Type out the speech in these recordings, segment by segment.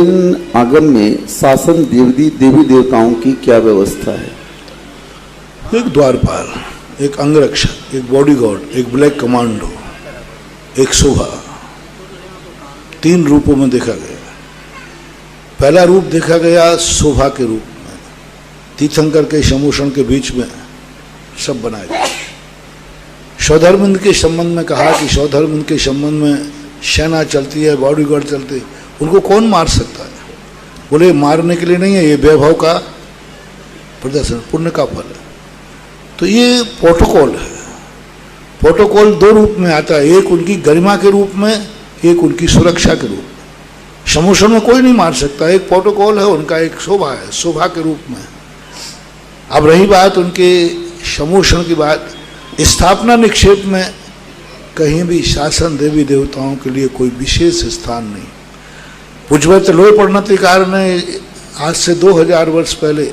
जैन आगम में शासन देवी देवताओं की क्या व्यवस्था है? एक द्वारपाल, एक अंगरक्षक, एक बॉडीगार्ड, एक ब्लैक कमांडो, एक शोभा, 3 रूपों में देखा गया। पहला रूप देखा गया शोभा के रूप में, तीर्थंकर के शमोषण के बीच में सब बनाया गया। सौधर्मिंद के संबंध में कहा कि सौधर्मिंद के संबंध में सेना चलती है, बॉडीगार्ड चलते, उनको कौन मार सकता है? बोले मारने के लिए नहीं है, ये वैभव का प्रदर्शन, पुण्य का फल है। तो ये प्रोटोकॉल है। प्रोटोकॉल 2 रूप में आता है, एक उनकी गरिमा के रूप में, एक उनकी सुरक्षा के रूप में। समोषण में कोई नहीं मार सकता, एक प्रोटोकॉल है उनका, एक शोभा है, शोभा के रूप में। अब रही बात उनके समोषण की बात, स्थापना निक्षेप में कहीं भी शासन देवी देवताओं के लिए कोई विशेष स्थान नहीं। पूज्यवत लोय प्रणतिकार ने आज से 2000 वर्ष पहले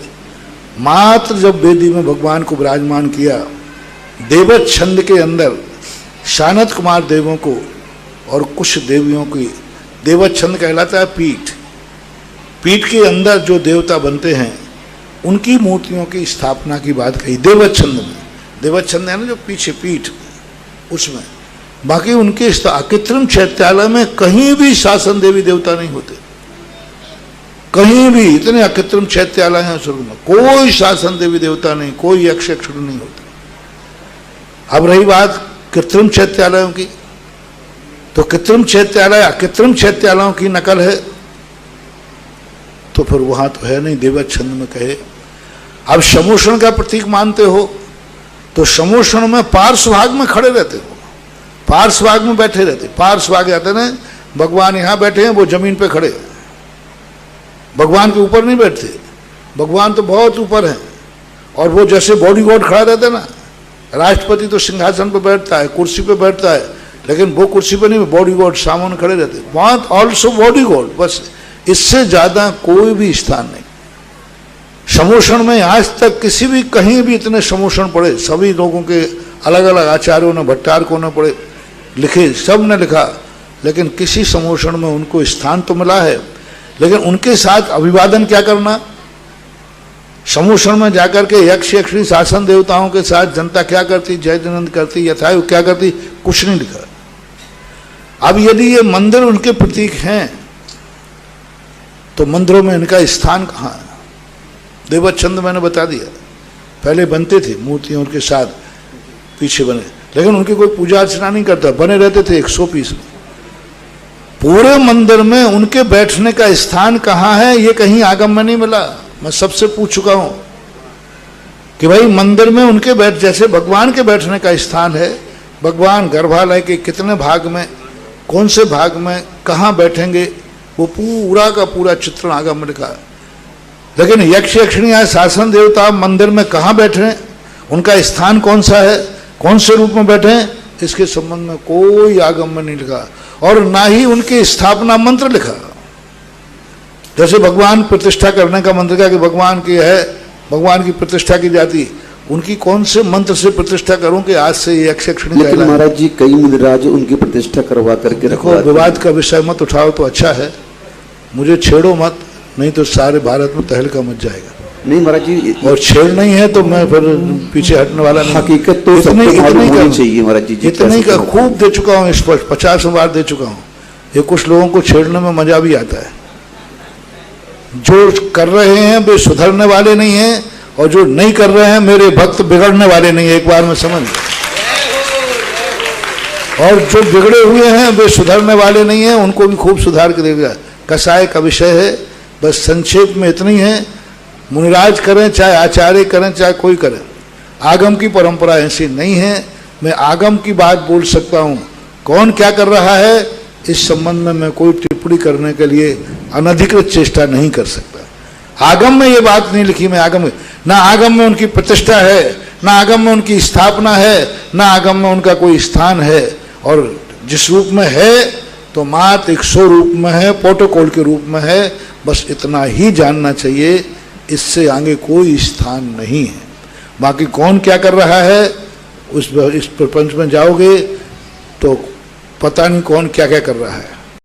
मात्र जब वेदी में भगवान को विराजमान किया, देवत छंद के अंदर शानत कुमार देवों को और कुछ देवियों की, देवत छंद कहलाता है पीठ, पीठ के अंदर जो देवता बनते हैं उनकी मूर्तियों की स्थापना की बात कही देवत छंद में। देवत छंद है ना जो पीछे पीठ, उसमें। बाकी उनके कृत्रिम चैत्यालय में कहीं भी शासन देवी देवता नहीं होते, कहीं भी। इतने अकृत्रिम चैत्यालय हैं स्वर्ग में, कोई शासन देवी देवता नहीं, कोई यक्ष यक्षुर नहीं होते। अब रही बात कृत्रिम चैत्यालयों की, तो कृत्रिम चैत्यालय अकृत्रिम चैत्यालयों की नकल है, तो फिर वहां तो है नहीं देवत छंद में कहे। अब समोषण का प्रतीक मानते हो तो समोषण में पार्श्वभाग में खड़े रहते हो, पार्श्वभाग में बैठे रहते। पार्श्वभाग आते ना, भगवान यहां बैठे हैं, वो जमीन पे खड़े हैं, भगवान के ऊपर नहीं बैठते। भगवान तो बहुत ऊपर हैं, और वो जैसे बॉडीगार्ड खड़ा रहता है ना, राष्ट्रपति तो सिंहासन पे बैठता है, कुर्सी पे बैठता है, लेकिन वो कुर्सी पे नहीं, बॉडीगार्ड सामने खड़े रहते, वहां ऑल्सो बॉडीगार्ड, बस। इससे ज्यादा कोई भी स्थान नहीं। समोषण में आज तक किसी भी कहीं भी इतने समोषण पड़े, सभी लोगों के अलग अलग आचार्यों ने, भट्टारकों ने पढ़े, लिखे, सब ने लिखा, लेकिन किसी समोषण में उनको स्थान तो मिला है, लेकिन उनके साथ अभिवादन क्या करना? समोषण में जाकर के यक्ष यक्षिणी शासन देवताओं के साथ जनता क्या करती, जय जनंद करती, यथायु क्या करती, कुछ नहीं लिखा। अब यदि ये मंदिर उनके प्रतीक हैं तो मंदिरों में इनका स्थान कहाँ है? देवत छंद मैंने बता दिया, पहले बनते थे मूर्तियों के साथ पीछे बने, लेकिन उनकी कोई पूजा अर्चना नहीं करता, बने रहते थे 100 पीस में। पूरे मंदिर में उनके बैठने का स्थान कहाँ है, ये कहीं आगम में नहीं मिला। मैं सबसे पूछ चुका हूं कि भाई मंदिर में उनके बैठ, जैसे भगवान के बैठने का स्थान है, भगवान गर्भालय के कितने भाग में, कौन से भाग में, कहाँ बैठेंगे, वो पूरा का पूरा चित्रण आगम में लिखा है। लेकिन यक्ष यक्षिणी या शासन देवता मंदिर में कहाँ बैठे हैं, उनका स्थान कौन सा है, कौन से रूप में बैठे हैं, इसके संबंध में कोई आगम में नहीं लिखा, और ना ही उनके स्थापना मंत्र लिखा। जैसे भगवान प्रतिष्ठा करने का मंत्र का कि भगवान की है, भगवान की प्रतिष्ठा की जाती, उनकी कौन से मंत्र से प्रतिष्ठा करूं कि आज से यक्ष यक्षिणी? लेकिन महाराज जी कई मुनिराज उनकी प्रतिष्ठा करवा करके, देखो विवाद का विषय मत उठाओ तो अच्छा है, मुझे छेड़ो मत, नहीं तो सारे भारत में तहलका मच जाएगा। नहीं महाराज जी, और छेड़ नहीं है तो मैं फिर पीछे हटने वाला नहीं। हकीकत तो सबको मालूम होनी चाहिए महाराज जी। इतने का खूब दे चुका हूँ, स्पष्ट 50 बार दे चुका हूँ। ये कुछ लोगों को छेड़ने में मजा भी आता है। जो कर रहे हैं वे सुधरने वाले नहीं हैं, और जो नहीं कर रहे हैं मेरे भक्त बिगड़ने वाले नहीं है, एक बार में समझ। और जो बिगड़े हुए हैं वे सुधरने वाले नहीं हैं, उनको भी खूब सुधार के देगा। कसाय का विषय है, बस संक्षेप में इतनी है। मुनिराज करें चाहे आचार्य करें चाहे कोई करे, आगम की परंपरा ऐसी नहीं है। मैं आगम की बात बोल सकता हूँ, कौन क्या कर रहा है इस संबंध में मैं कोई टिप्पणी करने के लिए अनधिकृत चेष्टा नहीं कर सकता। आगम में ये बात नहीं लिखी, मैं आगम में, ना आगम में उनकी प्रतिष्ठा है, ना आगम में उनकी स्थापना है, ना आगम में उनका कोई स्थान है। और जिस रूप में है तो मात्र 100 रूप में है, प्रोटोकॉल के रूप में है, बस इतना ही जानना चाहिए, इससे आगे कोई स्थान नहीं है। बाकी कौन क्या कर रहा है इस प्रपंच में जाओगे तो पता नहीं कौन क्या क्या कर रहा है।